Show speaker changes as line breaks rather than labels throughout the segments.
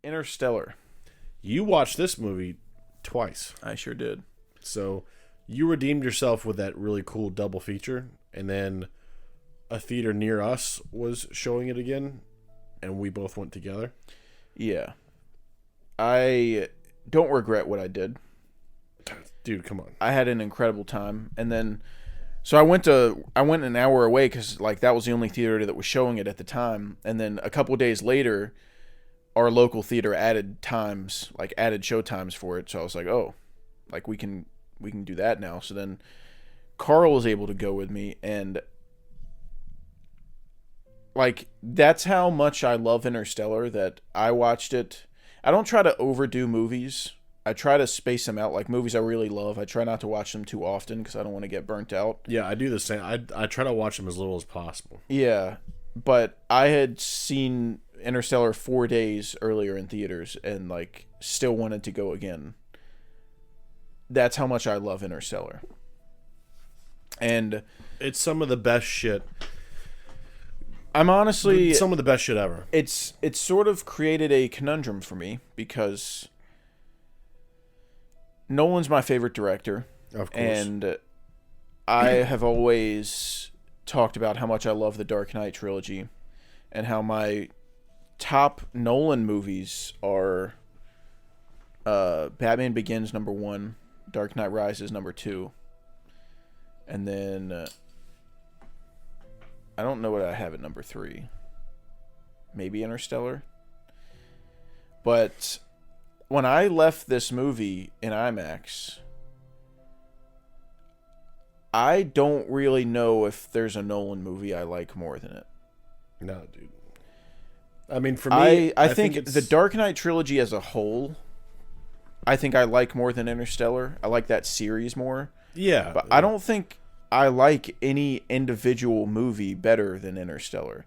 Interstellar.
You watched this movie twice.
I sure did.
So you redeemed yourself with that really cool double feature, and then a theater near us was showing it again, and we both went together.
Yeah. I don't regret what I did.
Dude, come on.
I had an incredible time. And then so I went an hour away cuz like that was the only theater that was showing it at the time. And then a couple days later our local theater added show times for it. So I was like, "Oh, like we can do that now." So then Carl was able to go with me, and like that's how much I love Interstellar that I watched it. I don't try to overdo movies. I try to space them out. Like movies I really love, I try not to watch them too often because I don't want to get burnt out.
Yeah, I do the same. I try to watch them as little as possible.
Yeah, but I had seen Interstellar 4 days earlier in theaters and like still wanted to go again. That's how much I love Interstellar. And
it's some of the best shit.
I'm honestly
some of the best shit ever.
It's sort of created a conundrum for me because Nolan's my favorite director.
Of course.
And I have always talked about how much I love the Dark Knight trilogy and how my top Nolan movies are Batman Begins #1, Dark Knight Rises #2, and then I don't know what I have at #3. Maybe Interstellar. But when I left this movie in IMAX, I don't really know if there's a Nolan movie I like more than it.
No, dude. I mean, for me,
I think it's the Dark Knight trilogy as a whole, I think I like more than Interstellar. I like that series more.
Yeah.
But I don't think I like any individual movie better than Interstellar.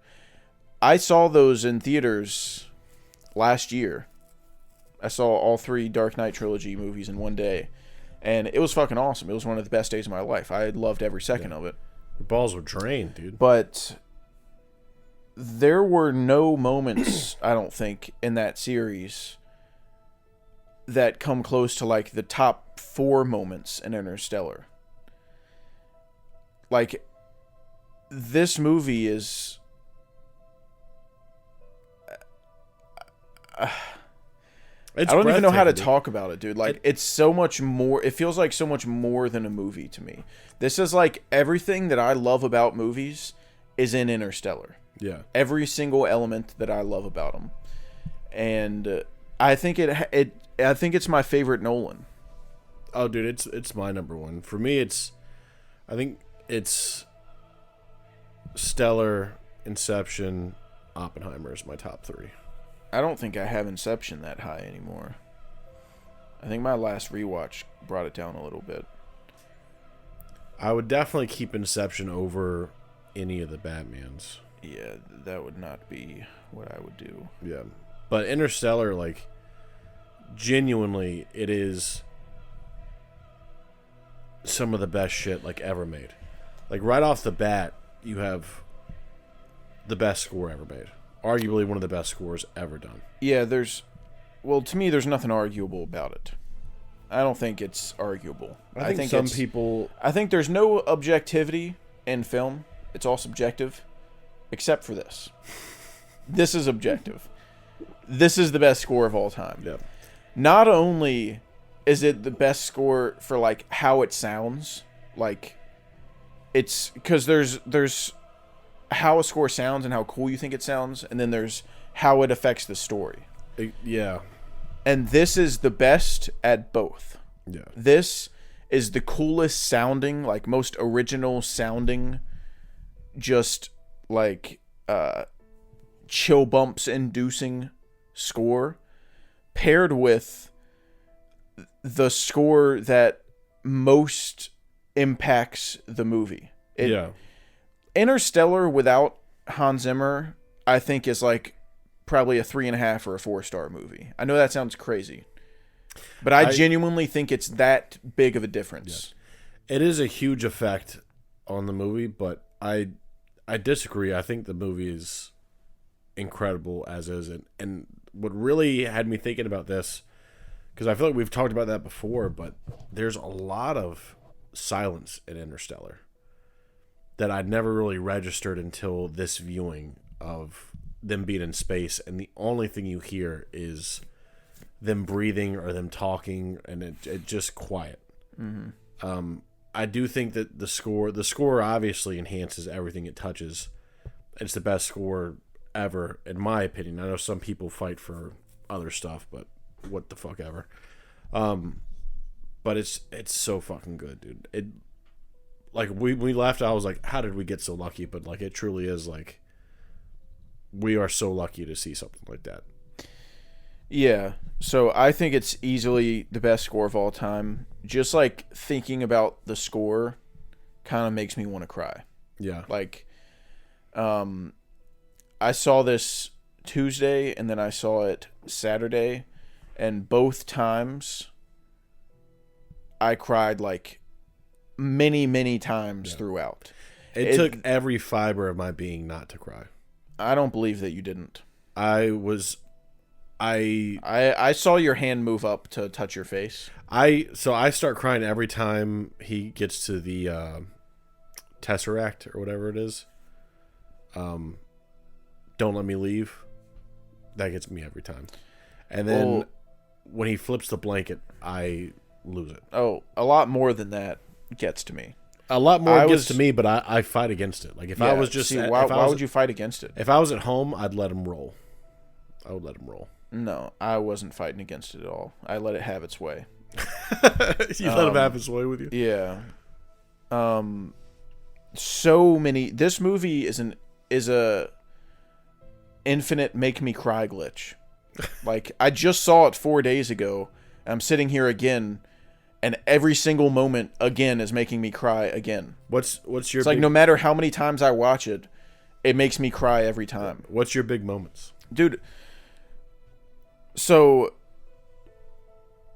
I saw those in theaters last year. I saw all 3 Dark Knight trilogy movies in one day. And it was fucking awesome. It was one of the best days of my life. I loved every second of it.
Your balls were drained, dude.
But there were no moments, I don't think, in that series that come close to like the top 4 moments in Interstellar. Like, this movie is I don't even know how to talk about it, dude. Like, it's so much more. It feels like so much more than a movie to me. This is like everything that I love about movies is in Interstellar.
Yeah.
Every single element that I love about them. And I think I think it's my favorite Nolan.
Oh, dude, it's my #1. For me, I think it's Stellar, Inception, Oppenheimer is my top 3.
I don't think I have Inception that high anymore. I think my last rewatch brought it down a little bit.
I would definitely keep Inception over any of the Batmans.
Yeah, that would not be what I would do.
Yeah. But Interstellar, like, genuinely, it is some of the best shit, like, ever made. Like, right off the bat, you have the best score ever made. Arguably one of the best scores ever done.
Yeah, to me, there's nothing arguable about it. I don't think it's arguable.
I think some people...
I think there's no objectivity in film. It's all subjective, except for this. This is objective. This is the best score of all time.
Yeah.
Not only is it the best score for, like, how it sounds, like, it's... Because there's how a score sounds and how cool you think it sounds, and then there's how it affects the story.
Yeah.
And this is the best at both.
Yeah.
This is the coolest sounding, like most original sounding, just like chill bumps inducing score paired with the score that most impacts the movie.
Yeah.
Interstellar without Hans Zimmer, I think, is like probably a 3.5 or a 4-star movie. I know that sounds crazy, but I genuinely think it's that big of a difference.
Yeah. It is a huge effect on the movie, but I disagree. I think the movie is incredible as is, and what really had me thinking about this, because I feel like we've talked about that before, but there's a lot of silence in Interstellar that I'd never really registered until this viewing of them being in space, and the only thing you hear is them breathing or them talking, and it just quiet. I do think that the score obviously enhances everything it touches. It's the best score ever, in my opinion. I know some people fight for other stuff, but what the fuck ever. But it's so fucking good, dude. It, like, we laughed. I was like, how did we get so lucky? But like, it truly is like, we are so lucky to see something like that.
Yeah. So I think it's easily the best score of all time. Just like thinking about the score kind of makes me want to cry.
Yeah.
Like, I saw this Tuesday and then I saw it Saturday, and both times I cried like many times throughout.
It took every fiber of my being not to cry.
I don't believe that you didn't.
I
saw your hand move up to touch your face.
So I start crying every time he gets to the Tesseract or whatever it is. Don't let me leave. That gets me every time. And then when he flips the blanket, I lose it.
Oh, a lot more than that gets to me.
A lot more gets to me, but I fight against it. Like if I was just
why would you fight against it?
If I was at home, I'd let him roll. I would let him roll.
No, I wasn't fighting against it at all. I let it have its way.
You let him have his way with you?
Yeah. So many. This movie is a infinite make me cry glitch. Like, I just saw it 4 days ago. I'm sitting here again, and every single moment again is making me cry again.
What's your?
It's like no matter how many times I watch it, it makes me cry every time.
What's your big moments,
dude? So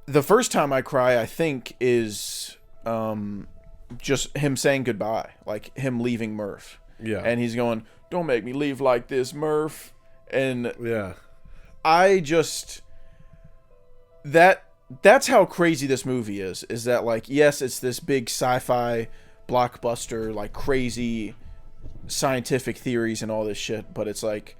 the first time I cry, I think, is just him saying goodbye, like him leaving Murph.
Yeah. And
he's going, "Don't make me leave like this, Murph." And
yeah,
I just that's how crazy this movie is that, like, yes, it's this big sci-fi blockbuster, like crazy scientific theories and all this shit, but it's like,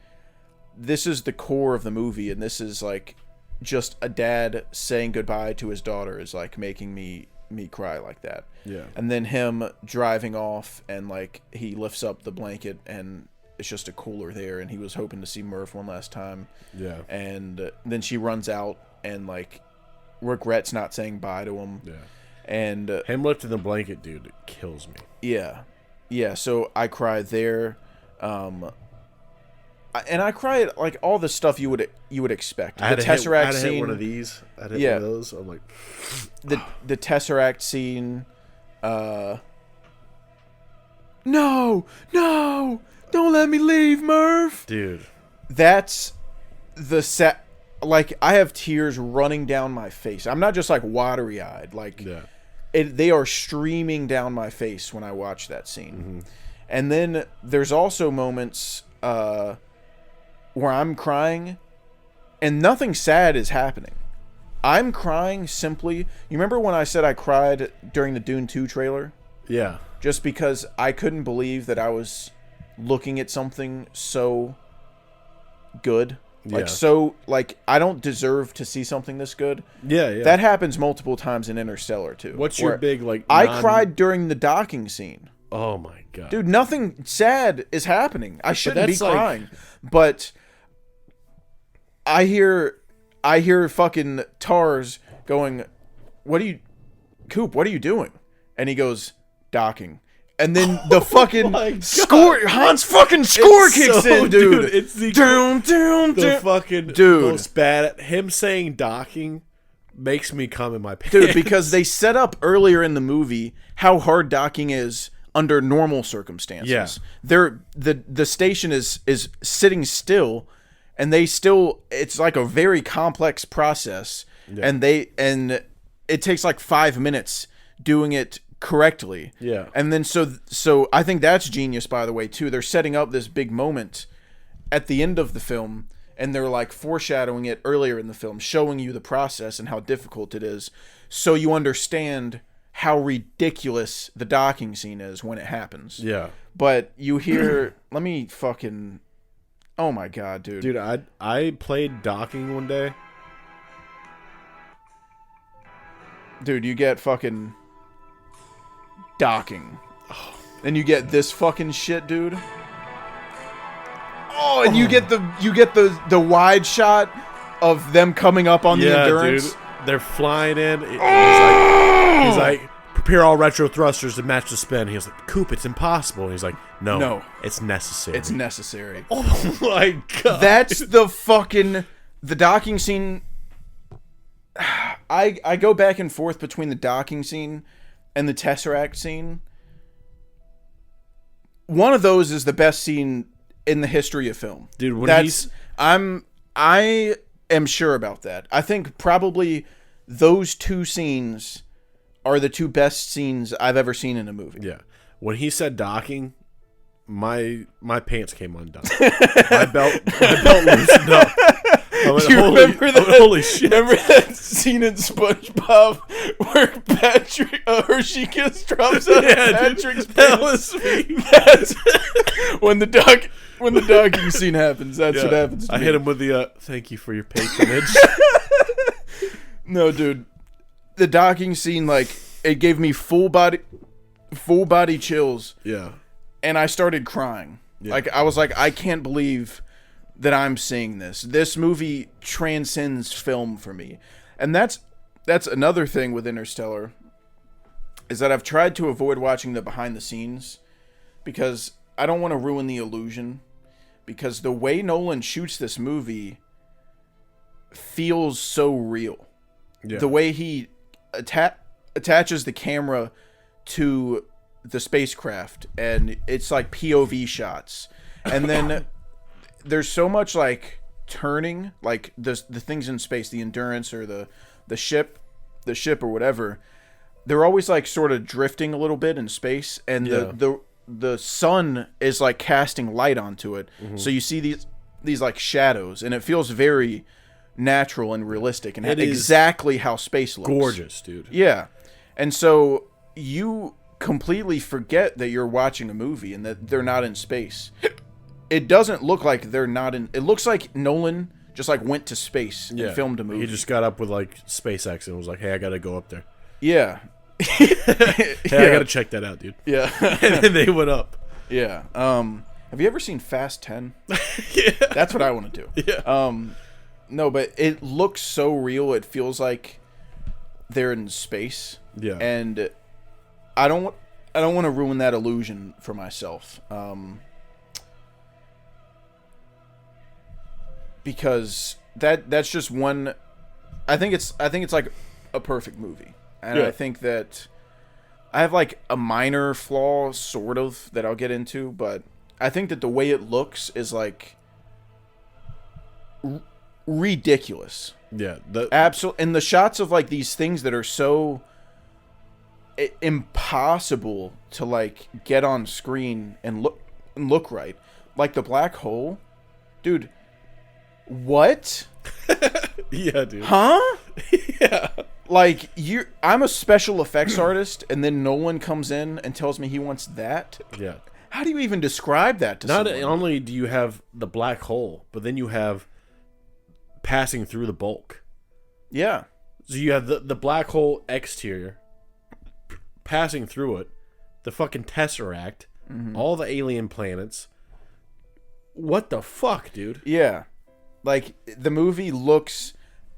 this is the core of the movie, and this is like just a dad saying goodbye to his daughter is like making me cry like that.
Yeah.
And then him driving off, and like he lifts up the blanket and it's just a cooler there, and he was hoping to see Murph one last time.
Yeah.
And then she runs out and like regrets not saying bye to him.
Yeah.
And
him lifting the blanket, dude, it kills me.
Yeah. Yeah, so I cried there. And I cried like all the stuff you would expect.
The
Tesseract scene.
Hit one of these. I hit one of those. I'm like,
the Tesseract scene. No, don't let me leave, Murph.
Dude,
that's the set. Like, I have tears running down my face. I'm not just like watery eyed. Like, they are streaming down my face when I watch that scene.
Mm-hmm.
And then there's also moments where I'm crying and nothing sad is happening. I'm crying simply. You remember when I said I cried during the Dune 2 trailer?
Yeah.
Just because I couldn't believe that I was looking at something so good. Like, so, like, I don't deserve to see something this good.
Yeah, yeah.
That happens multiple times in Interstellar, too.
What's your big, like,
I cried during the docking scene.
Oh, my God.
Dude, nothing sad is happening. I shouldn't be crying. But I hear fucking Tars going, Coop, what are you doing? And he goes, docking. And then the fucking score, Han's fucking score kicks in, dude.
It's the fucking most bad. Him saying docking makes me come in my pants.
Dude, because they set up earlier in the movie how hard docking is under normal circumstances.
Yeah.
The station is sitting still, and it's like a very complex process. Yeah. And it takes like 5 minutes doing it correctly.
Yeah.
And then so I think that's genius, by the way, too. They're setting up this big moment at the end of the film, and they're like foreshadowing it earlier in the film, showing you the process and how difficult it is, so you understand how ridiculous the docking scene is when it happens.
Yeah.
But you hear, let me fucking, oh my god, dude.
Dude, I played docking one day.
Dude, you get fucking docking. And you get this fucking shit, dude. Oh, and you get the wide shot of them coming up on the Endurance.
Dude. They're flying in. He's like, prepare all retro thrusters to match the spin. He's like, Coop, it's impossible. And he's like, no, it's necessary.
It's necessary.
Oh my god.
That's the docking scene. I go back and forth between the docking scene and the Tesseract scene. One of those is the best scene in the history of film.
Dude,
I am sure about that. I think probably those two scenes are the two best scenes I've ever seen in a movie.
Yeah. When he said docking, my pants came undone. my belt loosened up. Holy shit.
Remember that scene in SpongeBob where Patrick Hershey just drops out of Patrick's pants?
That was me.
That's when the docking scene happens. That's what happens to
I
me.
hit him with the thank you for your patronage.
No, dude. The docking scene, like, it gave me full body chills.
Yeah.
And I started crying. Yeah. Like, I was like, I can't believe that I'm seeing this. This movie transcends film for me. And that's another thing with Interstellar, is that I've tried to avoid watching the behind the scenes because I don't want to ruin the illusion, because the way Nolan shoots this movie feels so real. Yeah. The way he attaches the camera to the spacecraft, and it's like POV shots. And then there's so much like turning, like the things in space, the Endurance or the ship or whatever, they're always like sort of drifting a little bit in space, and the sun is like casting light onto it. Mm-hmm. So you see these like shadows, and it feels very natural and realistic, and exactly how space looks.
Gorgeous, dude.
Yeah. And so you completely forget that you're watching a movie and that they're not in space. It doesn't look like they're not in... It looks like Nolan just, like, went to space and filmed a movie.
He just got up with, like, SpaceX and was like, hey, I gotta go up there.
Yeah.
I gotta check that out, dude.
Yeah.
And then they went up.
Yeah. Have you ever seen Fast 10?
Yeah.
That's what I want to do.
Yeah.
No, but it looks so real. It feels like they're in space.
Yeah.
And I don't want to ruin that illusion for myself. Because that's just one. I think it's like a perfect movie, and I think that I have like a minor flaw, sort of, that I'll get into, but I think that the way it looks is like ridiculous.
Yeah,
absolutely. And the shots of like these things that are so impossible to like get on screen and look right, like the black hole, dude. What?
Yeah, dude.
Huh?
Yeah.
Like, I'm a special effects artist, and then Nolan comes in and tells me he wants that?
Yeah.
How do you even describe that to someone?
Not only do you have the black hole, but then you have passing through the bulk.
Yeah.
So you have the black hole exterior, passing through it, the fucking Tesseract, all the alien planets. What the fuck, dude?
Yeah. Like, the movie looks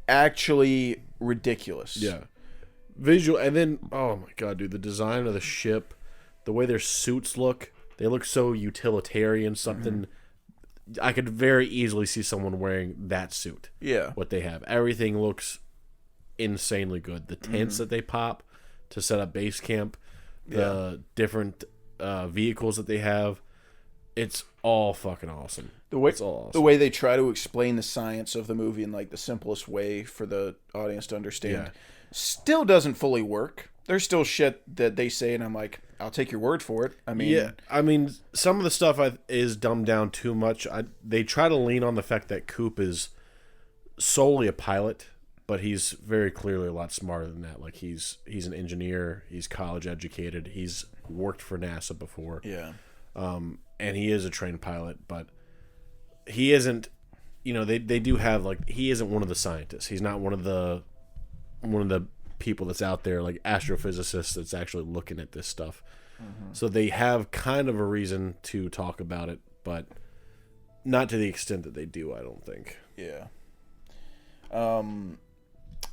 actually ridiculous.
Yeah. Visual, and then, oh my god, dude, the design of the ship, the way their suits look, they look so utilitarian, something... I could very easily see someone wearing that suit.
Yeah.
What they have. Everything looks insanely good. The tents that they pop to set up base camp, the different vehicles that they have, it's all fucking awesome. It's all awesome.
The way they try to explain the science of the movie in like the simplest way for the audience to understand still doesn't fully work. There's still shit that they say, and I'm like, I'll take your word for it. I mean,
Yeah, I mean, some of the stuff is dumbed down too much. They try to lean on the fact that Coop is solely a pilot, but he's very clearly a lot smarter than that. Like he's an engineer, he's college educated, he's worked for NASA before.
Yeah.
And he is a trained pilot, but he isn't. You know, they do have like he isn't one of the scientists. He's not one of the people that's out there like astrophysicists that's actually looking at this stuff. Mm-hmm. So they have kind of a reason to talk about it, but not to the extent that they do, I don't think.
Yeah.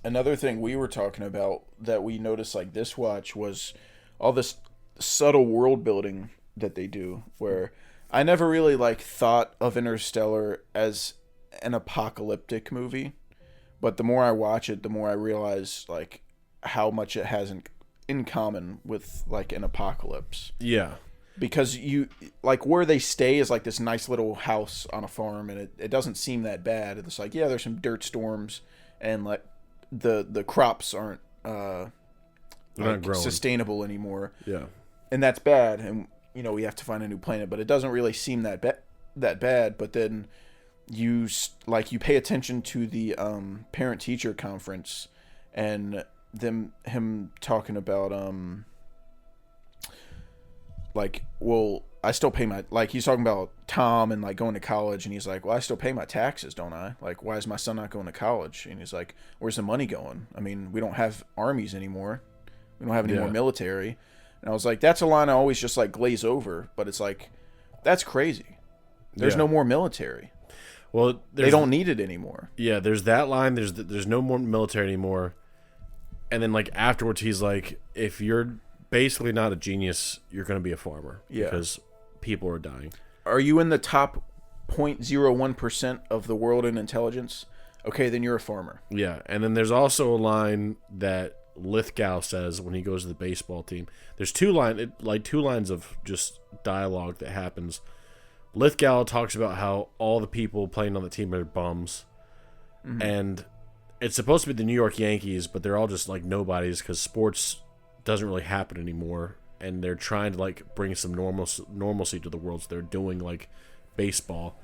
Another thing we were talking about that we noticed like this watch was all this subtle world building that they do, where I never really like thought of Interstellar as an apocalyptic movie, but the more I watch it, the more I realize like how much it has in common with like an apocalypse.
Yeah.
Because you like where they stay is like this nice little house on a farm, and it doesn't seem that bad. It's like, yeah, there's some dirt storms, and like the crops aren't
not growing,
sustainable anymore.
Yeah.
And that's bad, and you know, we have to find a new planet, but it doesn't really seem that bad. But then you pay attention to the parent teacher conference, and him talking about like, well, I still pay my, like, he's talking about Tom and like going to college, and he's like, well, I still pay my taxes, don't I? Like, why is my son not going to college? And he's like, where's the money going? I mean, we don't have armies anymore, we don't have any more military. And I was like, that's a line I always just like glaze over, but it's like, that's crazy. There's no more military.
Well,
they don't need it anymore.
Yeah, there's that line. There's no more military anymore. And then like afterwards, he's like, if you're basically not a genius, you're going to be a farmer because people are dying.
Are you in the top 0.01% of the world in intelligence? Okay, then you're a farmer.
Yeah, and then there's also a line that Lithgow says when he goes to the baseball team. There's two lines of just dialogue that happens. Lithgow talks about how all the people playing on the team are bums, and it's supposed to be the New York Yankees, but they're all just like nobodies because sports doesn't really happen anymore, and they're trying to like bring some normalcy to the world, so they're doing like baseball.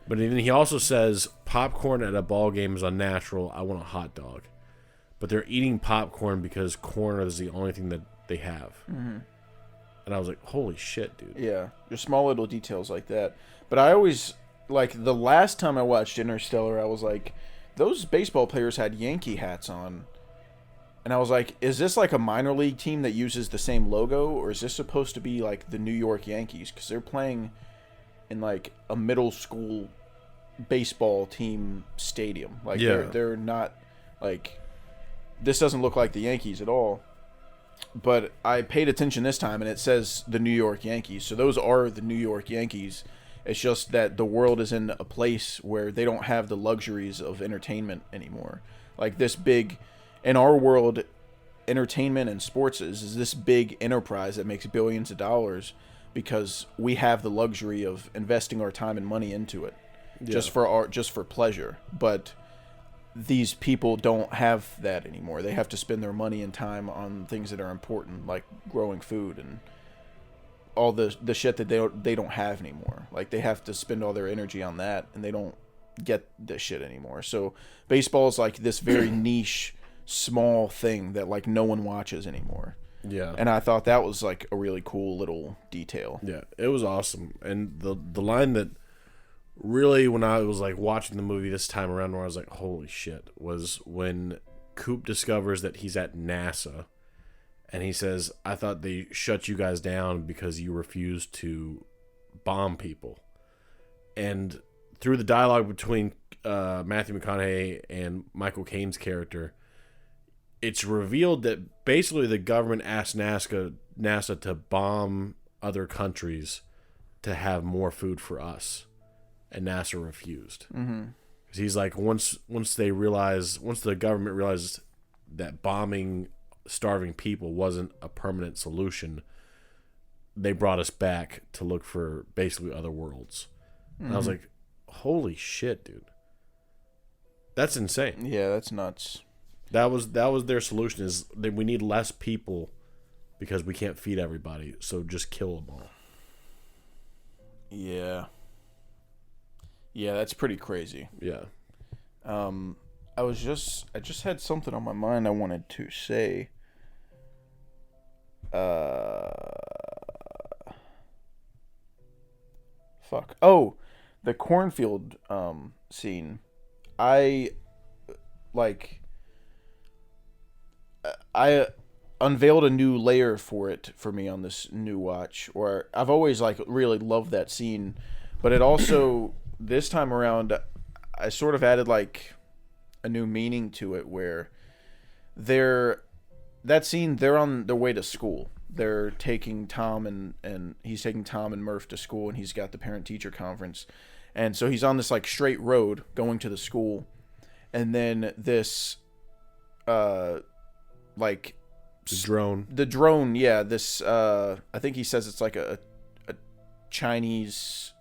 But then he also says popcorn at a ball game is unnatural. I want a hot dog. But they're eating popcorn because corn is the only thing that they have. Mm-hmm. And I was like, holy shit, dude.
Yeah, there's small little details like that. But I always, like, the last time I watched Interstellar, I was like, those baseball players had Yankee hats on. And I was like, is this like a minor league team that uses the same logo? Or is this supposed to be like the New York Yankees? Because they're playing in like a middle school baseball team stadium. Like, they're not, like... This doesn't look like the Yankees at all. But I paid attention this time, and it says the New York Yankees. So those are the New York Yankees. It's just that the world is in a place where they don't have the luxuries of entertainment anymore. Like this big, in our world, entertainment and sports is this big enterprise that makes billions of dollars because we have the luxury of investing our time and money into it just for pleasure. But these people don't have that anymore. They have to spend their money and time on things that are important, like growing food and all the shit that they don't have anymore. Like they have to spend all their energy on that, and they don't get this shit anymore. So baseball is like this very niche, small thing that like no one watches anymore.
Yeah.
And I thought that was like a really cool little detail.
Yeah, it was awesome. And the line that really, when I was like watching the movie this time around, where I was like, holy shit, was when Coop discovers that he's at NASA, and he says, I thought they shut you guys down because you refused to bomb people. And through the dialogue between Matthew McConaughey and Michael Caine's character, it's revealed that basically the government asked NASA to bomb other countries to have more food for us. And NASA refused. Mm-hmm. He's like, once the government realized that bombing starving people wasn't a permanent solution, they brought us back to look for basically other worlds. Mm-hmm. And I was like, holy shit, dude. That's insane.
Yeah, that's nuts.
That was their solution, is that we need less people because we can't feed everybody, so just kill them all.
Yeah. Yeah, that's pretty crazy.
Yeah.
I just had something on my mind I wanted to say. Fuck. Oh, the cornfield scene. I like I unveiled a new layer for it for me on this new watch. Or I've always like really loved that scene, but it also this time around I sort of added like a new meaning to it where they're that scene they're on their way to school. They're taking Tom and he's taking Tom and Murph to school, and he's got the parent teacher conference. And so he's on this like straight road going to the school, and then this like
The drone,
yeah, this I think he says it's like a Chinese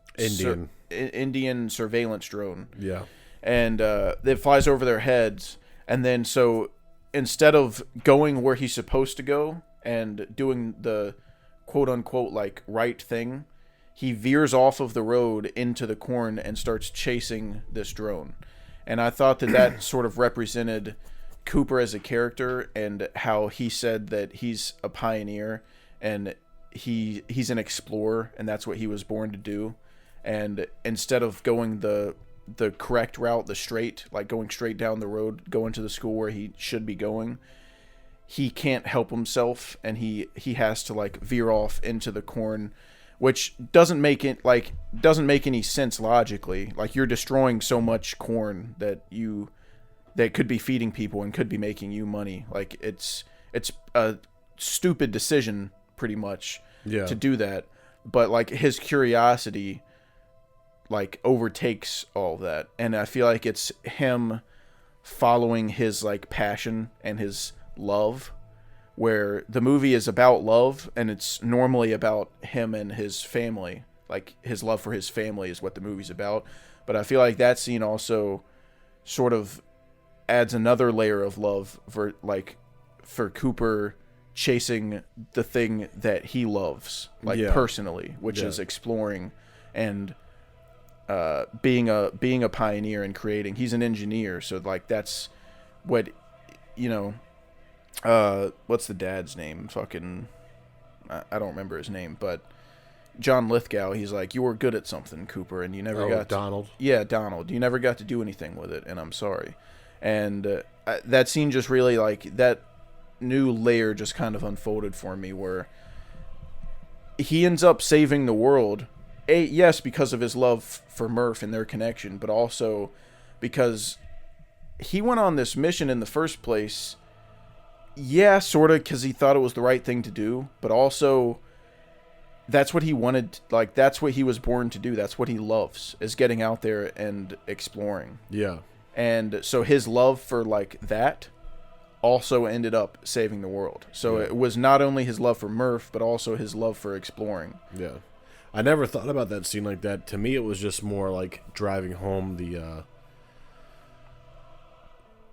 Indian surveillance drone.
Yeah.
And it flies over their heads, and then so instead of going where he's supposed to go and doing the quote unquote like right thing, he veers off of the road into the corn and starts chasing this drone. And I thought that sort of represented Cooper as a character, and how he said that he's a pioneer and he's an explorer, and that's what he was born to do. And instead of going the correct route, the straight, like going straight down the road, going to the school where he should be going, he can't help himself, and he has to like veer off into the corn, which doesn't make any sense logically. Like, you're destroying so much corn that could be feeding people and could be making you money. Like, it's a stupid decision pretty much to do that. But like, his curiosity like overtakes all of that, and I feel like it's him following his like passion and his love, where the movie is about love and it's normally about him and his family. Like, his love for his family is what the movie's about. But I feel like that scene also sort of adds another layer of love for Cooper chasing the thing that he loves, like, personally, which is exploring and being a pioneer and creating. He's an engineer, so like that's what, you know, what's the dad's name? Fucking, I don't remember his name, but John Lithgow, he's like, you were good at something, Cooper, and you never got
Donald.
Yeah, Donald. You never got to do anything with it, and I'm sorry. And that scene just really, like, that new layer just kind of unfolded for me, where he ends up saving the world. Yes, because of his love for Murph and their connection, but also because he went on this mission in the first place. Yeah, sort of, because he thought it was the right thing to do, but also that's what he wanted. Like, that's what he was born to do. That's what he loves, is getting out there and exploring.
Yeah.
And so his love for like that also ended up saving the world. So it was not only his love for Murph, but also his love for exploring.
Yeah. I never thought about that scene like that. To me, it was just more like driving home the,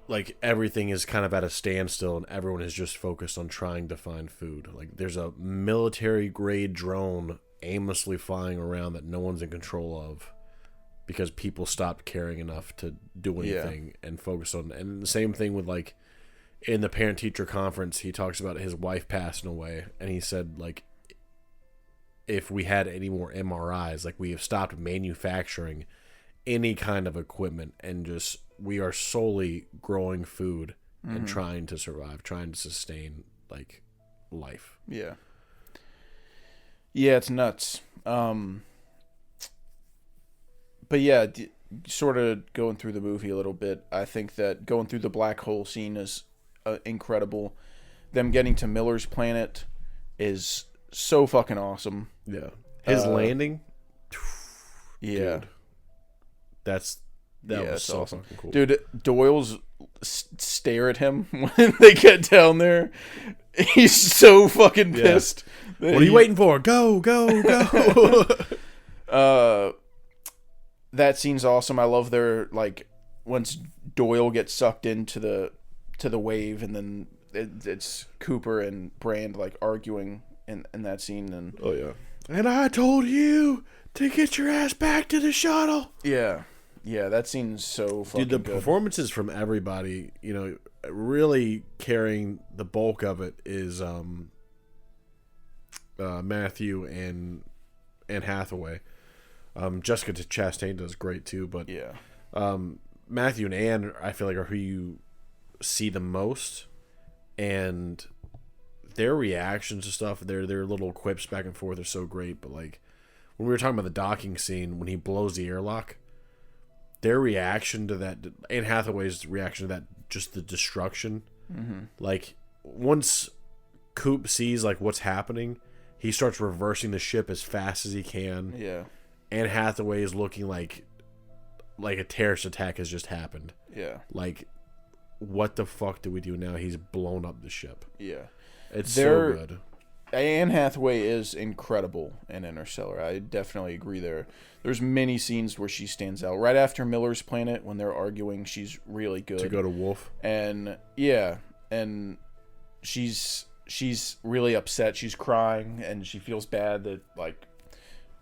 like, everything is kind of at a standstill and everyone is just focused on trying to find food. Like, there's a military-grade drone aimlessly flying around that no one's in control of because people stopped caring enough to do anything and focus on. And the same thing with, like, in the parent-teacher conference, he talks about his wife passing away, and he said, like, if we had any more MRIs, like, we have stopped manufacturing any kind of equipment, and just, we are solely growing food and trying to survive, trying to sustain, like, life.
Yeah. Yeah, it's nuts. But yeah, sort of going through the movie a little bit, I think that going through the black hole scene is incredible. Them getting to Miller's planet is so fucking awesome.
Yeah. His landing.
Yeah.
Dude, that was so
awesome.
fucking cool.
Dude, Doyle's stare at him when they get down there. He's so fucking pissed.
What are you waiting for? Go, go, go.
That scene's awesome. I love their, like, once Doyle gets sucked into the wave, and then it's Cooper and Brand like arguing in that scene, and
oh yeah, and I told you to get your ass back to the shuttle.
Yeah, that scene's so fucking
Dude, the
good.
performances from everybody, really carrying the bulk of it is Matthew and Anne Hathaway. Jessica Chastain does great too, but
yeah,
Matthew and Anne, I feel like, are who you see the most, and their reactions to stuff, their little quips back and forth are so great. But like when we were talking about the docking scene when he blows the airlock, their reaction to that, Anne Hathaway's reaction to that, just the destruction.
mm-hmm.
Like once Coop sees like what's happening, he starts reversing the ship as fast as he can.
Yeah,
Anne Hathaway is looking like a terrorist attack has just happened.
Yeah,
Like, what the fuck do we do now? He's blown up the ship.
Yeah,
it's so good.
Anne Hathaway is incredible in Interstellar. I definitely agree there. There's many scenes where she stands out. Right after Miller's Planet, when they're arguing, she's really good.
To go to Wolf.
And yeah, and she's really upset. She's crying, and she feels bad that like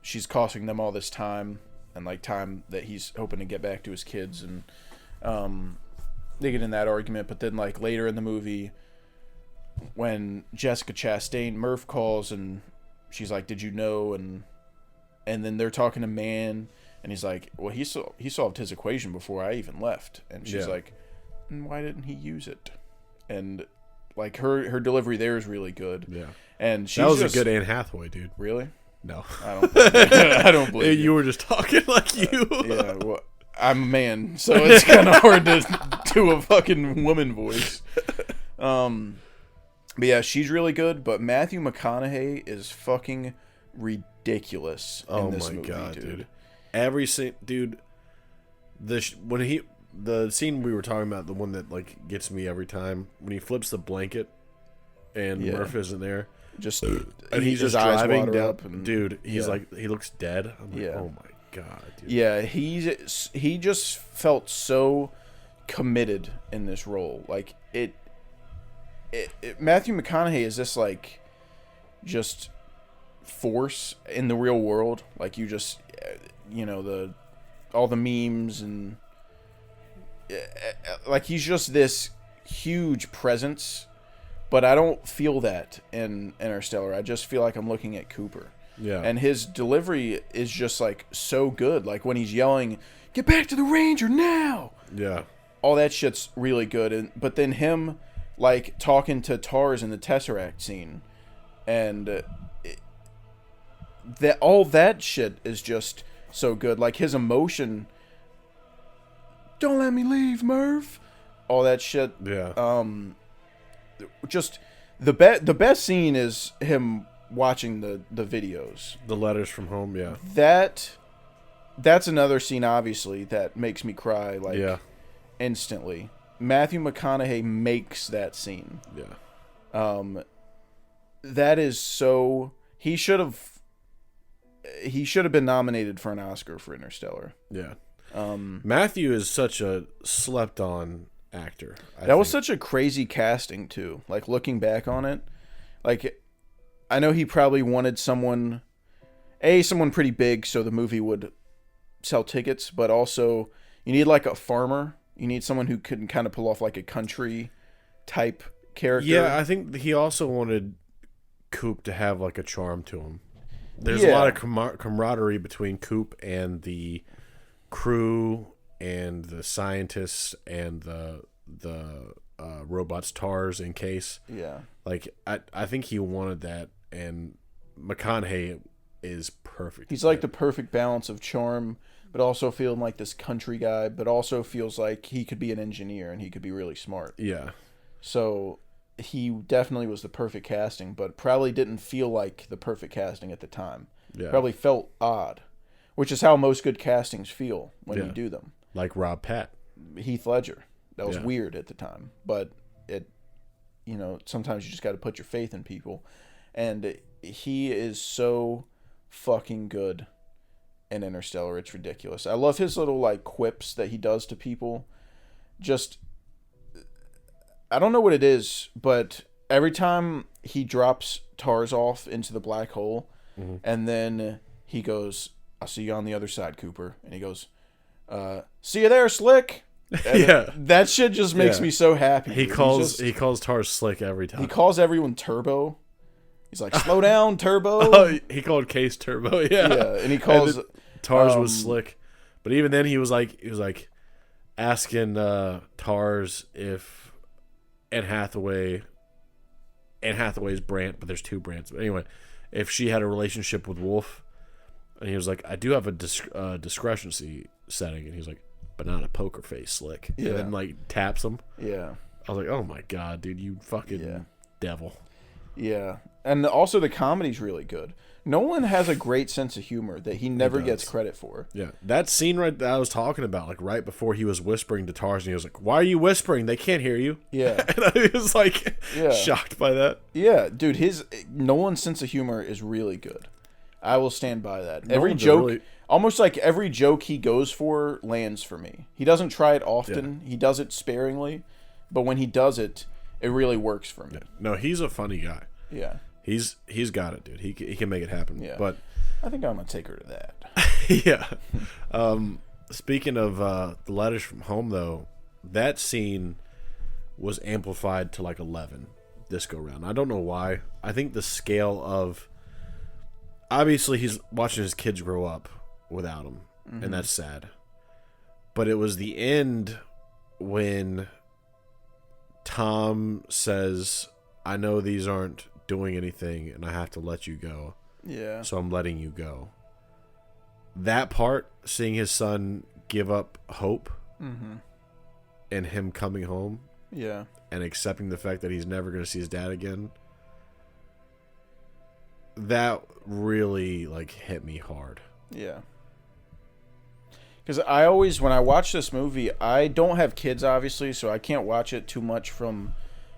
she's costing them all this time, and like time that he's hoping to get back to his kids, and they get in that argument. But then like later in the movie, when Jessica Chastain, Murph calls and she's like, "Did you know?" and then they're talking to Man, and he's like, "Well, he solved his equation before I even left." And she's like, "And why didn't he use it?" And like her delivery there is really good.
Yeah,
and
that was a good Anne Hathaway, dude.
Really?
No,
I don't. I don't believe
you were just talking like you.
Yeah, well, I'm a man, so it's kind of hard to do a fucking woman voice. But yeah, she's really good. But Matthew McConaughey is fucking ridiculous in this movie, dude.
Every scene, dude. The scene we were talking about, the one that like gets me every time, when he flips the blanket and Murph isn't there,
just
and he's just driving down. Up and, dude, he's like, he looks dead. I'm like, oh my god, dude.
Yeah, he just felt so committed in this role. Like it Matthew McConaughey is this like just force in the real world. Like you just all the memes and like he's just this huge presence, but I don't feel that in Interstellar. I just feel like I'm looking at Cooper.
Yeah.
And his delivery is just like so good. Like when he's yelling, "Get back to the Ranger now!"
Yeah. All
that shit's really good. But then him like talking to Tars in the Tesseract scene, and all that shit is just so good. Like his emotion, "Don't let me leave, Murph." All that shit.
Yeah.
Just the best scene is him watching the videos.
The letters from home, yeah.
That's another scene, obviously, that makes me cry instantly. Matthew McConaughey makes that scene.
Yeah.
That is so. He should have been nominated for an Oscar for Interstellar.
Yeah. Matthew is such a slept-on actor.
That was such a crazy casting too. Like looking back on it, like I know he probably wanted someone pretty big so the movie would sell tickets, but also you need like a farmer. You need someone who can kind of pull off like a country type character.
Yeah, I think he also wanted Coop to have like a charm to him. There's a lot of camaraderie between Coop and the crew and the scientists and the robots, Tars and Case.
Yeah.
Like I think he wanted that, and McConaughey is perfect.
He's like the perfect balance of charm, but also feeling like this country guy, but also feels like he could be an engineer and he could be really smart.
Yeah.
So he definitely was the perfect casting, but probably didn't feel like the perfect casting at the time.
Yeah.
Probably felt odd, which is how most good castings feel when you do them.
Like Rob Pat.
Heath Ledger. That was weird at the time, but sometimes you just got to put your faith in people. And he is so fucking good in Interstellar. It's ridiculous. I love his little like quips that he does to people. Just I don't know what it is, but every time he drops Tars off into the black hole, and then he goes, "I'll see you on the other side, Cooper," and he goes, "See you there, Slick." And that shit just makes me so happy.
He calls Tars Slick every time.
He calls everyone Turbo. He's like, "Slow down, Turbo."
Oh, he called Case Turbo. Yeah,
and he calls
Tars was Slick, but even then he was like asking Tars if Anne Hathaway's Brant, but there's two Brants. But anyway, if she had a relationship with Wolf, and he was like, "I do have a discrepancy setting," and he's like, "But not a poker face, Slick." Yeah. And then like taps him.
Yeah.
I was like, "Oh my god, dude, you fucking devil."
Yeah, and also the comedy's really good. Nolan has a great sense of humor that he never gets credit for.
Yeah, that scene that I was talking about, like right before he was whispering to Tars, and he was like, "Why are you whispering? They can't hear you."
Yeah,
and I was like, shocked by that.
Yeah, dude, Nolan's sense of humor is really good. I will stand by that. Every joke, almost like every joke he goes for lands for me. He doesn't try it often. Yeah. He does it sparingly, but when he does it, it really works for me.
Yeah. No, he's a funny guy.
Yeah.
He's got it, dude. He can make it happen.
Yeah.
But
I think I'm gonna take her to that.
Yeah. Speaking of the letters from home, though, that scene was amplified to like 11 this go round. I don't know why. I think the scale of obviously he's watching his kids grow up without him, and that's sad. But it was the end when Tom says, "I know these aren't doing anything and I have to let you go.
Yeah.
So I'm letting you go." That part, seeing his son give up hope and him coming home.
Yeah.
And accepting the fact that he's never going to see his dad again. That really like hit me hard.
Yeah. Because I always, when I watch this movie, I don't have kids, obviously, so I can't watch it too much from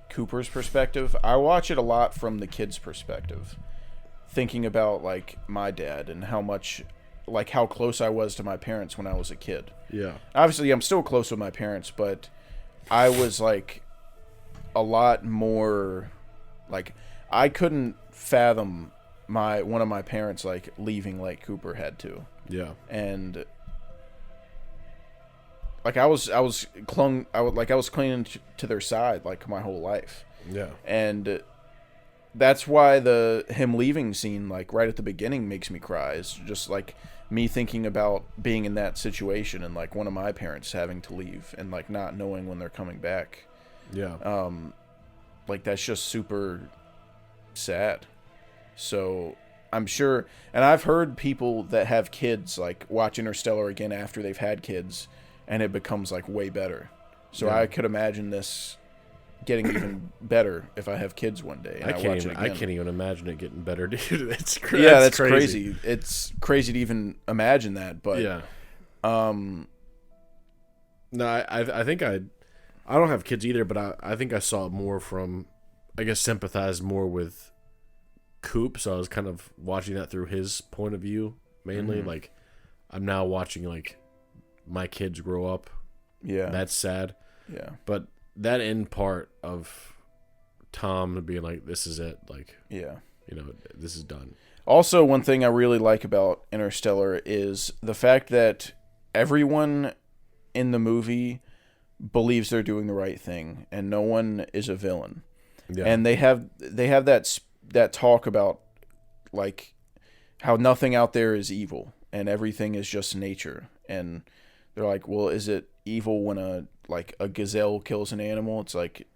Cooper's perspective. I watch it a lot from the kid's perspective, thinking about like my dad and how much, like how close I was to my parents when I was a kid.
Yeah.
Obviously, I'm still close with my parents, but I was like a lot more, like I couldn't fathom one of my parents like leaving like Cooper had to.
Yeah.
And like I was clinging to their side like my whole life.
Yeah.
And that's why him leaving scene like right at the beginning makes me cry. It's just like me thinking about being in that situation and like one of my parents having to leave and like not knowing when they're coming back.
Yeah.
Like that's just super sad. So I'm sure, and I've heard people that have kids like watch Interstellar again after they've had kids, and it becomes like way better. So I could imagine this getting even better if I have kids one day. And
I can't even imagine it getting better, dude. It's crazy.
Yeah, that's crazy. It's crazy to even imagine that. But
yeah. No, I think I don't have kids either, but I think I saw it more from, I guess, sympathized more with Coop, so I was kind of watching that through his point of view mainly. Like I'm now watching like my kids grow up.
Yeah,
that's sad.
Yeah,
but that end part of Tom being like, "This is it," like,
yeah,
you know, this is done.
Also, one thing I really like about Interstellar is the fact that everyone in the movie believes they're doing the right thing, and no one is a villain. Yeah. And they have that talk about like how nothing out there is evil and everything is just nature. And they're like, well, is it evil when a gazelle kills an animal? It's like,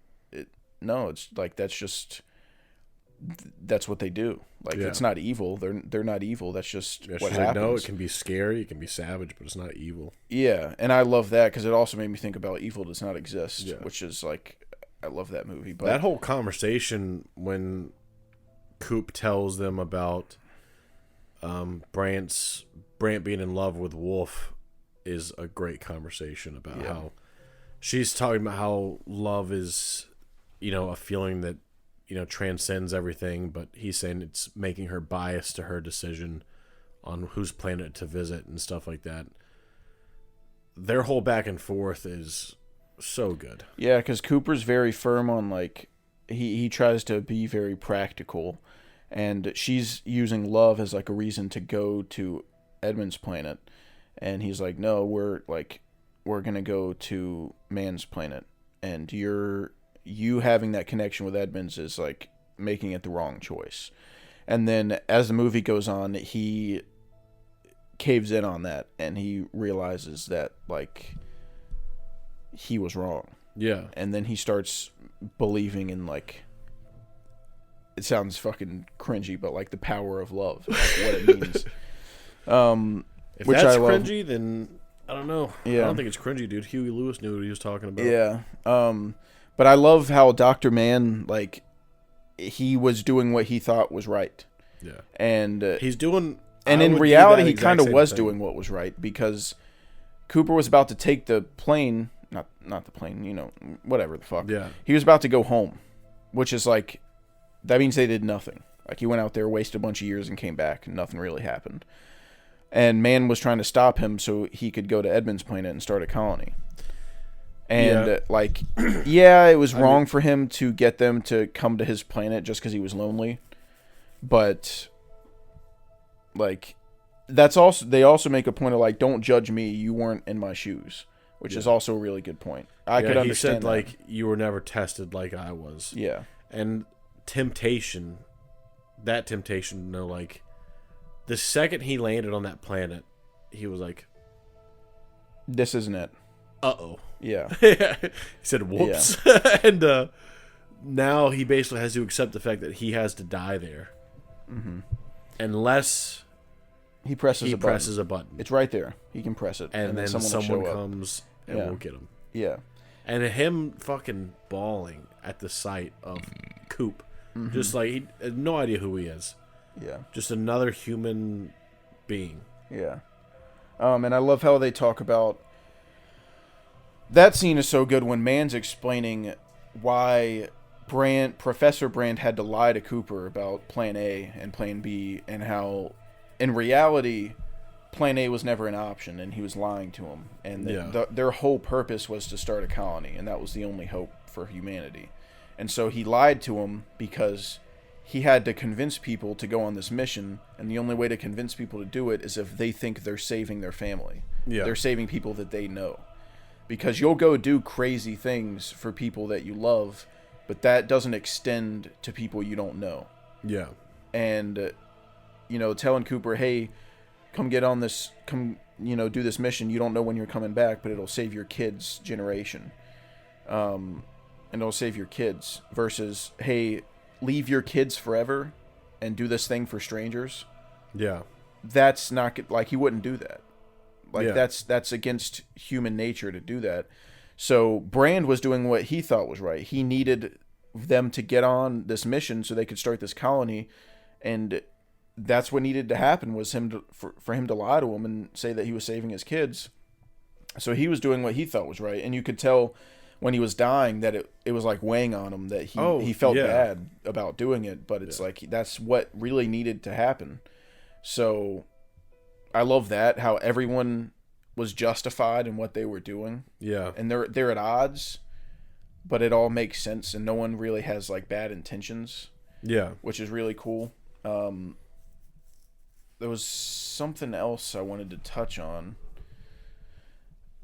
no, it's like that's what they do. Like it's not evil. They're not evil. That's just what happens.
No, it can be scary, it can be savage, but it's not evil.
Yeah, and I love that because it also made me think about evil does not exist, which is like, I love that movie. But
that whole conversation when Coop tells them about Brant being in love with Wolf is a great conversation about how she's talking about how love is, you know, a feeling that, you know, transcends everything, but he's saying it's making her biased to her decision on whose planet to visit and stuff like that. Their whole back and forth is So good.
Yeah, because Cooper's very firm on like he tries to be very practical, and she's using love as like a reason to go to Edmund's planet, and he's like, no, we're gonna go to Man's planet, and you having that connection with Edmunds is like making it the wrong choice. And then as the movie goes on, he caves in on that, and he realizes that like he was wrong.
Yeah.
And then he starts believing in like, it sounds fucking cringy, but like the power of love, like what it means.
If
Which
that's
I love.
cringy, then I don't know.
Yeah.
I don't think it's cringy, dude. Huey Lewis knew what he was talking about.
Yeah. But I love how Dr. Mann, like, he was doing what he thought was right.
Yeah.
And
he's doing.
And in reality, he kind of was doing what was right, because Cooper was about to take the plane, not the plane, you know, whatever the fuck.
Yeah.
He was about to go home, which is like, that means they did nothing. Like, he went out there, wasted a bunch of years, and came back, and nothing really happened. And Mann was trying to stop him so he could go to Edmund's planet and start a colony. And, like, yeah, it was wrong for him to get them to come to his planet just because he was lonely. But, like, that's also, they also make a point of, like, don't judge me, you weren't in my shoes. Which is also a really good point. I could understand
he said, like, you were never tested like I was.
Yeah.
And temptation, that temptation, you know, like, the second he landed on that planet, he was like,
this isn't it.
Uh-oh.
Yeah.
He said, whoops. Yeah. And now he basically has to accept the fact that he has to die there.
Mm-hmm.
Unless
he presses a button. It's right there. He can press it.
And then someone comes and will get him.
Yeah.
And him fucking bawling at the sight of Coop. Mm-hmm. Just like, he had no idea who he is.
Yeah.
Just another human being.
Yeah. And I love how they talk about... That scene is so good when Mann's explaining why Professor Brand had to lie to Cooper about Plan A and Plan B, and how, in reality, Plan A was never an option, and he was lying to him. And their whole purpose was to start a colony, and that was the only hope for humanity. And so he lied to him because he had to convince people to go on this mission, and the only way to convince people to do it is if they think they're saving their family.
Yeah.
They're saving people that they know. Because you'll go do crazy things for people that you love, but that doesn't extend to people you don't know.
Yeah.
And, you know, telling Cooper, hey, come get on this, come, you know, do this mission. You don't know when you're coming back, but it'll save your kids' generation. And it'll save your kids. Versus, hey, leave your kids forever and do this thing for strangers.
Yeah.
That's not, like, he wouldn't do that. Like, that's against human nature to do that. So Brand was doing what he thought was right. He needed them to get on this mission so they could start this colony, and that's what needed to happen, was for him to lie to him and say that he was saving his kids. So he was doing what he thought was right, and you could tell when he was dying that it was like weighing on him, that he felt bad about doing it, but it's like that's what really needed to happen. So I love that, how everyone was justified in what they were doing.
Yeah.
And they're at odds, but it all makes sense, and no one really has like bad intentions.
Yeah.
Which is really cool. There was something else I wanted to touch on.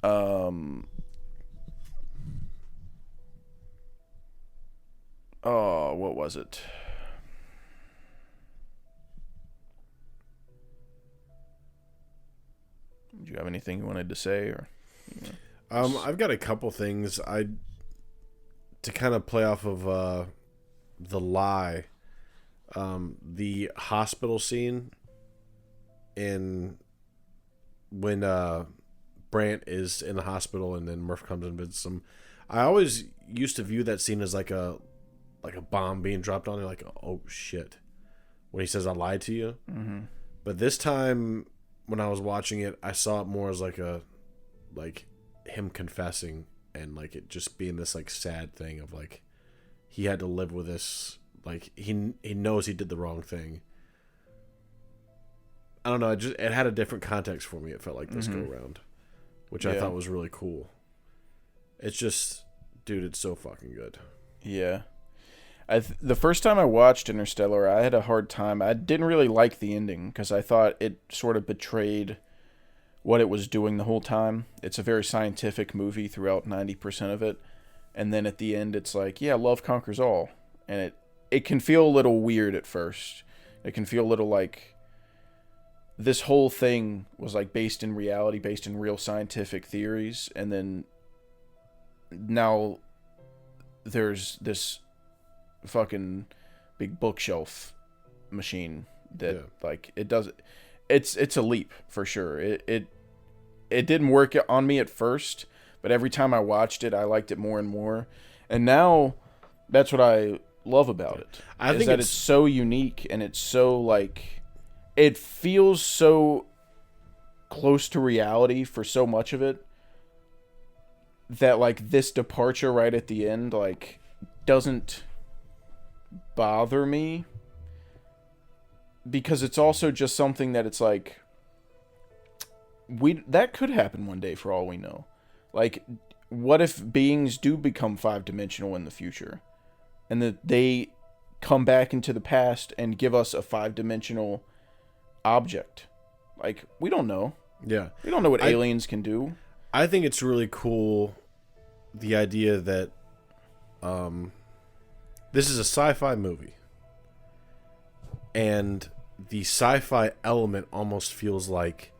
Oh, what was it? Do you have anything you wanted to say, or?
I've got a couple things to kind of play off of the lie. The hospital scene when Brant is in the hospital and then Murph comes and visits him. I always used to view that scene as like a bomb being dropped on there, like, oh shit, when he says I lied to you.
Mm-hmm.
But this time when I was watching it, I saw it more as like him confessing, and like it just being this like sad thing of like he had to live with this, like he knows he did the wrong thing. I don't know, it had a different context for me. It felt like this go around, which I thought was really cool. It's just, dude, it's so fucking good.
Yeah. The first time I watched Interstellar, I had a hard time. I didn't really like the ending because I thought it sort of betrayed what it was doing the whole time. It's a very scientific movie throughout 90% of it. And then at the end, it's like, yeah, love conquers all. And it can feel a little weird at first. It can feel a little like this whole thing was like based in reality, based in real scientific theories. And then now there's this fucking big bookshelf machine that like it does. It's a leap for sure. It didn't work on me at first, but every time I watched it, I liked it more and more. And now, that's what I love about it. I think that it's so unique, and it's so, like... It feels so close to reality for so much of it, that, like, this departure right at the end, like, doesn't bother me. Because it's also just something that it's, like... that could happen one day for all we know. Like, what if beings do become 5-dimensional in the future? And that they come back into the past and give us a 5-dimensional object? Like, we don't know.
Yeah.
We don't know what aliens can do.
I think it's really cool, the idea that this is a sci-fi movie. And the sci-fi element almost feels like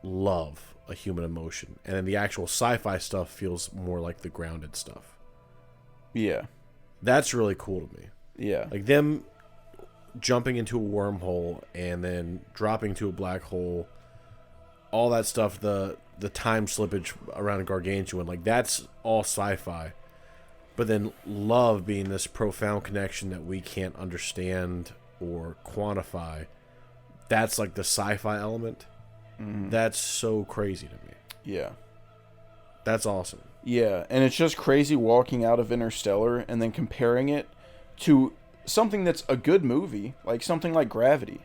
love, a human emotion, and then the actual sci-fi stuff feels more like the grounded stuff.
Yeah,
that's really cool to me.
Yeah,
like them jumping into a wormhole and then dropping to a black hole, all that stuff, the time slippage around a gargantuan, like that's all sci-fi. But then love being this profound connection that we can't understand or quantify, that's like the sci-fi element. That's so crazy to me.
Yeah.
That's awesome.
Yeah, and it's just crazy walking out of Interstellar and then comparing it to something that's a good movie, like something like Gravity.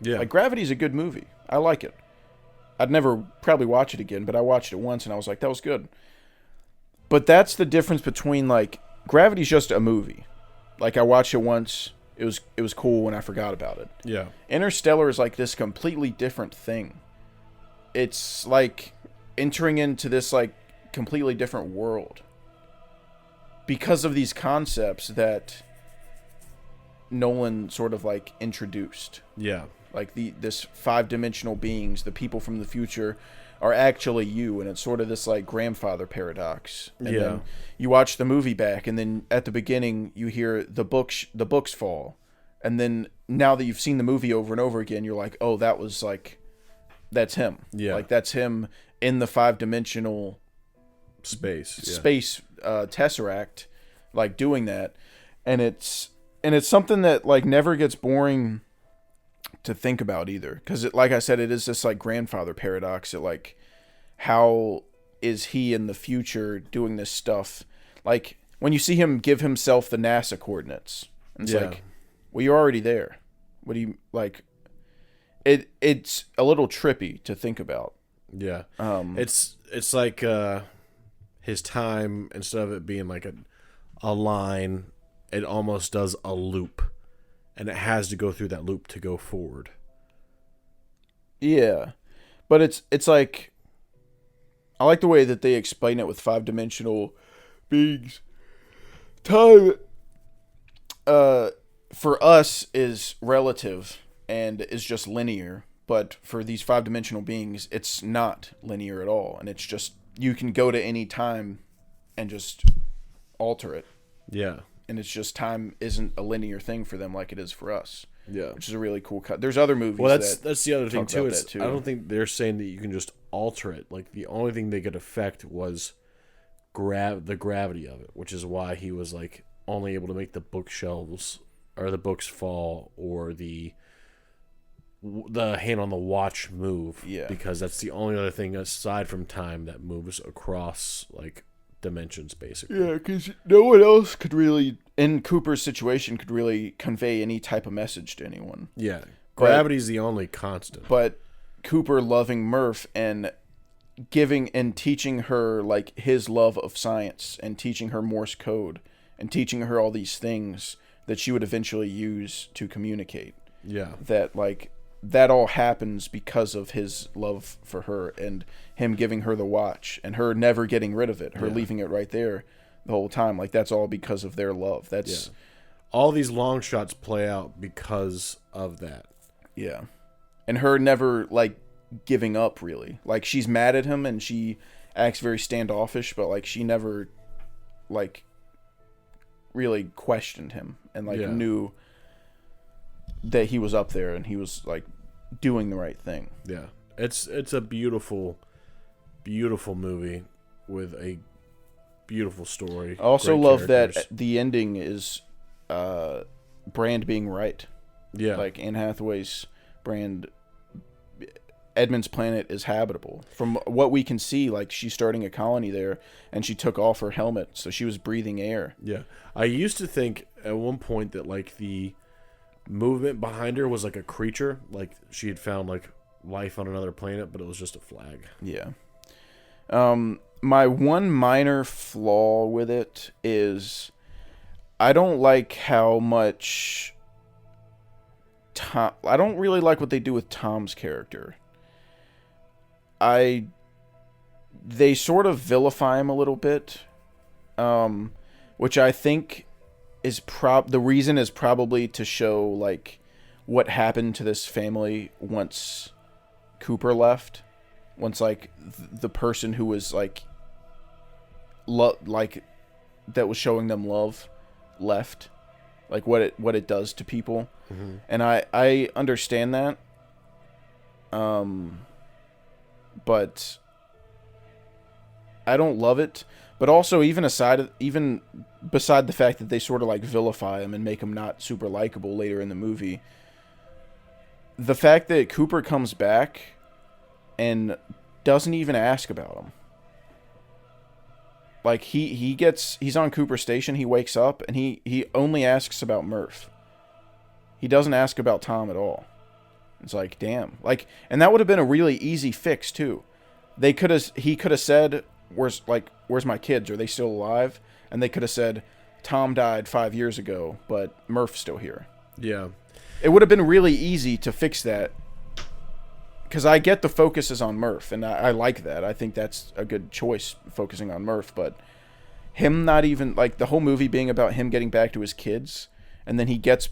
Yeah.
Like, Gravity's a good movie. I like it. I'd never probably watch it again, but I watched it once and I was like, that was good. But that's the difference between, like, Gravity's just a movie. Like, I watched it once, it was cool, and I forgot about it.
Yeah.
Interstellar is like this completely different thing. It's like entering into this like completely different world because of these concepts that Nolan sort of like introduced.
Yeah.
Like this 5-dimensional beings, the people from the future are actually you, and it's sort of this like grandfather paradox. And then you watch the movie back, and then at the beginning you hear the books fall. And then now that you've seen the movie over and over again, you're like, oh, that was like, that's him.
Yeah.
Like, that's him in the 5-dimensional
space
tesseract, like doing that. And it's something that like never gets boring to think about either. Because like I said, it is this like grandfather paradox. It like, how is he in the future doing this stuff? Like when you see him give himself the NASA coordinates, and it's like, well, you're already there. What do you like? It's a little trippy to think about.
Yeah. It's like his time, instead of it being like a line, it almost does a loop, and it has to go through that loop to go forward.
Yeah, but it's like, I like the way that they explain it with 5-dimensional beings. Time, for us is relative and is just linear, but for these 5-dimensional beings, it's not linear at all, and it's just, you can go to any time and just alter it.
Yeah.
And it's just, time isn't a linear thing for them like it is for us.
Yeah.
Which is a really cool cut. There's other movies.
Well, that's the other thing too.
Too.
I don't think they're saying that you can just alter it. Like, the only thing they could affect was the gravity of it, which is why he was like only able to make the bookshelves or the books fall, or the hand on the watch move.
Yeah.
Because that's the only other thing aside from time that moves across like dimensions, basically.
Yeah, because no one else could really, in Cooper's situation, could really convey any type of message to anyone.
Yeah. Gravity's the only constant.
But Cooper loving Murph and giving and teaching her like his love of science and teaching her Morse code and teaching her all these things that she would eventually use to communicate.
Yeah.
That like that all happens because of his love for her and him giving her the watch and her never getting rid of it, her leaving it right there the whole time. Like that's all because of their love. That's
all these long shots play out because of that.
Yeah. And her never like giving up really. Like she's mad at him and she acts very standoffish, but like she never like really questioned him and like knew that he was up there and he was like doing the right thing.
Yeah. It's a beautiful movie with a beautiful story.
I also love that the ending is Brand being right.
Yeah.
Like Anne Hathaway's Brand, Edmund's planet is habitable. From what we can see, like she's starting a colony there and she took off her helmet, so she was breathing air.
Yeah. I used to think at one point that like the movement behind her was like a creature, like she had found like life on another planet, but it was just a flag.
Yeah. My one minor flaw with it is I don't like how much Tom. I don't really like what they do with Tom's character. They sort of vilify him a little bit, which I think is the reason is probably to show like what happened to this family once Cooper left, once like the person who was like like that was showing them love left, like what it does to people.
Mm-hmm.
And I understand that, but I don't love it. But also, even beside the fact that they sort of like vilify him and make him not super likable later in the movie, the fact that Cooper comes back and doesn't even ask about him. Like he's on Cooper Station, he wakes up and he only asks about Murph. He doesn't ask about Tom at all. It's like, damn. Like, and that would have been a really easy fix too. He could have said, where's my kids? Are they still alive? And they could have said, Tom died 5 years ago, but Murph's still here.
Yeah.
It would have been really easy to fix that. Because I get the focus is on Murph, and I like that. I think that's a good choice, focusing on Murph. But him not even, like, the whole movie being about him getting back to his kids, and then he gets,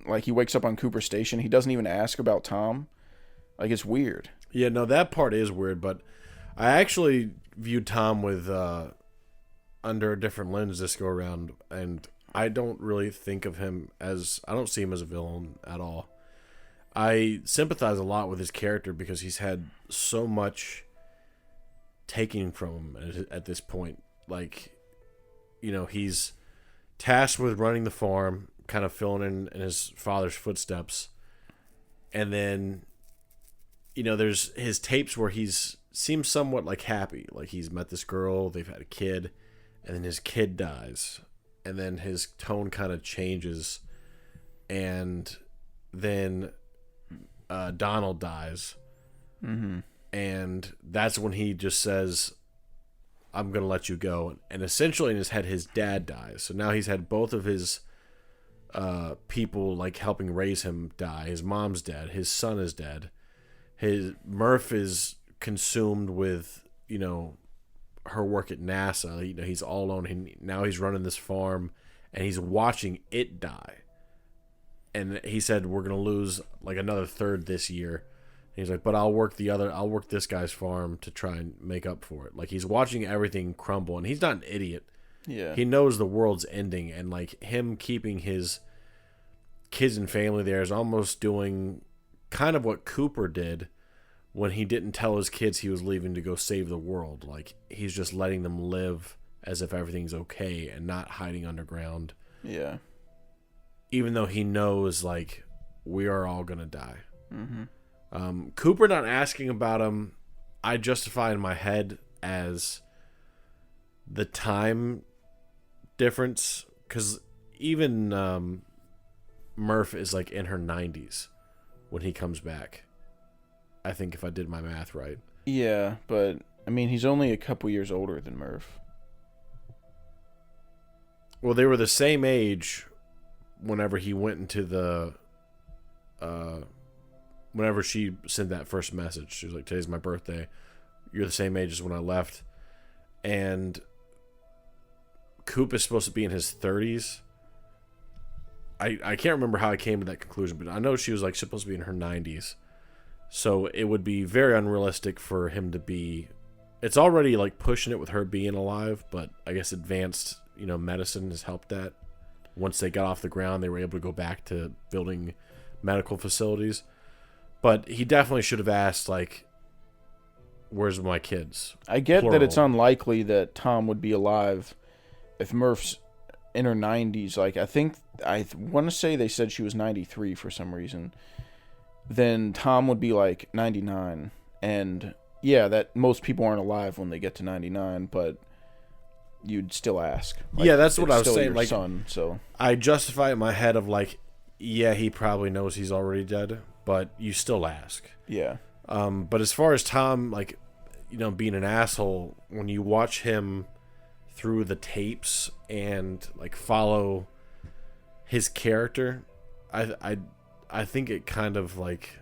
like, he wakes up on Cooper Station. He doesn't even ask about Tom. Like, it's weird.
Yeah, no, that part is weird, but I actually viewed Tom with under a different lens this go around, and I don't really think of him as, I don't see him as a villain at all. I sympathize a lot with his character because he's had so much taken from him at this point. Like, you know, he's tasked with running the farm, kind of filling in his father's footsteps. And then, you know, there's his tapes where seems somewhat like happy. Like he's met this girl, they've had a kid, and then his kid dies. And then his tone kind of changes. And then Donald dies.
Mm-hmm.
And that's when he just says, I'm going to let you go. And essentially in his head, his dad dies. So now he's had both of his people like helping raise him die. His mom's dead. His son is dead. His Murph is consumed with, you know, her work at NASA. You know, he's all alone. Now he's running this farm and he's watching it die. And he said, we're going to lose like another third this year. And he's like, but I'll work this guy's farm to try and make up for it. Like he's watching everything crumble and he's not an idiot.
Yeah.
He knows the world's ending, and like him keeping his kids and family there is almost doing kind of what Cooper did when he didn't tell his kids he was leaving to go save the world. Like he's just letting them live as if everything's okay and not hiding underground.
Yeah.
Even though he knows like we are all gonna die.
Mm-hmm.
Cooper not asking about him, I justify in my head as the time difference, because even Murph is like in her 90s when he comes back. I think if I did my math right.
Yeah, but I mean, he's only a couple years older than Murph.
Well, they were the same age whenever he went into whenever she sent that first message. She was like, "Today's my birthday. You're the same age as when I left." And Coop is supposed to be in his 30s. I can't remember how I came to that conclusion, but I know she was like supposed to be in her 90s. So it would be very unrealistic for him to be. It's already like pushing it with her being alive, but I guess advanced, medicine has helped that. Once they got off the ground, they were able to go back to building medical facilities. But he definitely should have asked, like, where's my kids?
I get
Plural.
that it's unlikely that Tom would be alive if Murph's in her 90s. Like, I want to say they said she was 93 for some reason. Then Tom would be like 99. And yeah, that most people aren't alive when they get to 99, but you'd still ask. Like,
yeah, that's what I was
still
saying.
your
Like,
son, so
I justify it in my head of like, yeah, he probably knows he's already dead, but you still ask.
yeah.
But as far as Tom, like, being an asshole, when you watch him through the tapes and like follow his character, I think it kind of like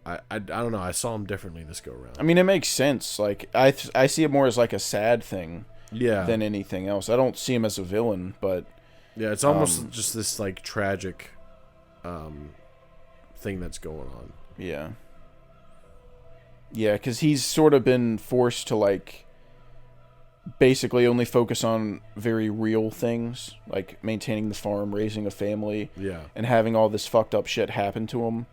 I don't know. I saw him differently this go around.
I mean, it makes sense. Like, I see it more as like a sad thing than anything else. I don't see him as a villain, but
yeah, it's almost just this like tragic thing that's going on.
Yeah. Yeah, because he's sort of been forced to, like, basically only focus on very real things, like maintaining the farm, raising a family, and having all this fucked up shit happen to him.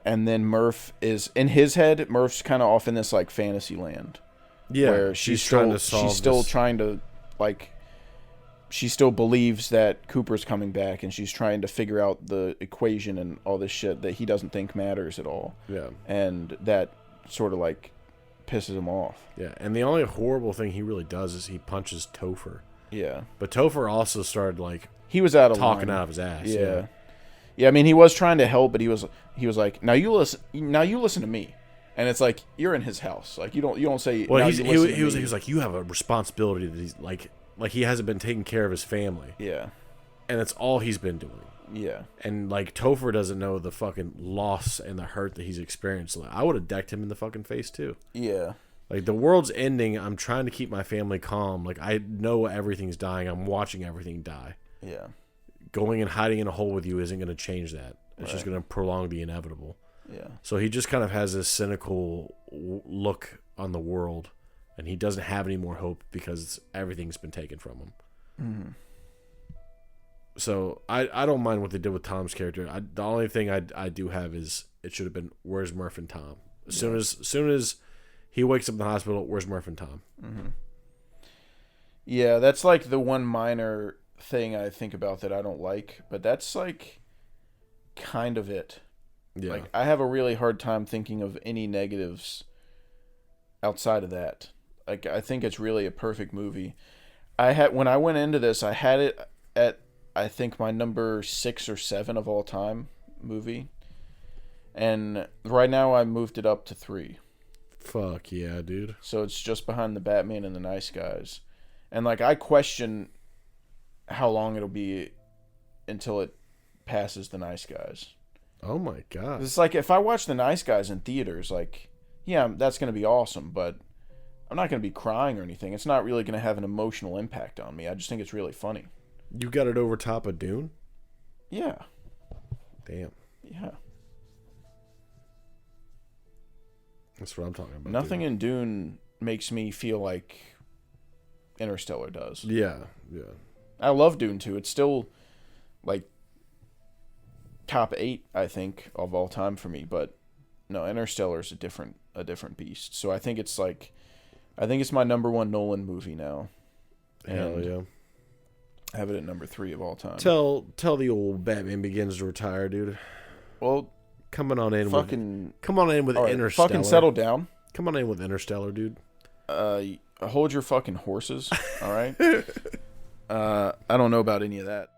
And then Murph is, in his head, Murph's kind of off in this, like, fantasy land.
Yeah,
where she's still trying to, like, she still believes that Cooper's coming back, and she's trying to figure out the equation and all this shit that he doesn't think matters at all.
Yeah.
And that sort of, like, pisses him off.
Yeah, and the only horrible thing he really does is he punches Topher.
Yeah.
But Topher also started, like,
he was out of
talking
line.
out of his ass.
Yeah. Yeah, I mean, he was trying to help, but he was like, now you listen to me. And it's like, you're in his house. Like, you don't say,
well, he was like, you have a responsibility that he's like he hasn't been taking care of his family.
Yeah.
And that's all he's been doing.
Yeah.
And, like, Topher doesn't know the fucking loss and the hurt that he's experienced. Like, I would have decked him in the fucking face, too.
Yeah.
Like, the world's ending. I'm trying to keep my family calm. Like, I know everything's dying. I'm watching everything die.
Yeah.
Going and hiding in a hole with you isn't going to change that. It's just going to prolong the inevitable.
Yeah.
So he just kind of has this cynical look on the world, and he doesn't have any more hope because everything's been taken from him.
Mm-hmm.
So I don't mind what they did with Tom's character. The only thing I do have is it should have been, where's Murph and Tom? As soon as he wakes up in the hospital, where's Murph and Tom?
Mm-hmm. Yeah, that's like the one minor thing I think about that I don't like, but that's like kind of it.
Yeah.
Like, I have a really hard time thinking of any negatives outside of that. Like, I think it's really a perfect movie. When I went into this, I had it at, I think, my number 6 or 7 of all time movie. And right now I moved it up to 3.
Fuck yeah, dude.
So it's just behind the Batman and the Nice Guys. And, like, I question how long it'll be until it passes the Nice Guys.
Oh my god.
It's like, if I watch the Nice Guys in theaters, like, yeah, that's going to be awesome, but I'm not going to be crying or anything. It's not really going to have an emotional impact on me. I just think it's really funny.
You got it over top of Dune?
Yeah.
Damn.
Yeah.
That's what I'm talking about.
Nothing in Dune makes me feel like Interstellar does.
Yeah, yeah.
I love Dune too. It's still, like, top 8, I think, of all time for me. But no, Interstellar is a different beast. So I think it's my number 1 Nolan movie now.
Hell yeah.
I have it at number 3 of all time.
Tell the old Batman Begins to retire, dude.
Well,
come on in with
right,
Interstellar.
Fucking settle down.
Come on in with Interstellar, dude.
Hold your fucking horses. All right. I don't know about any of that.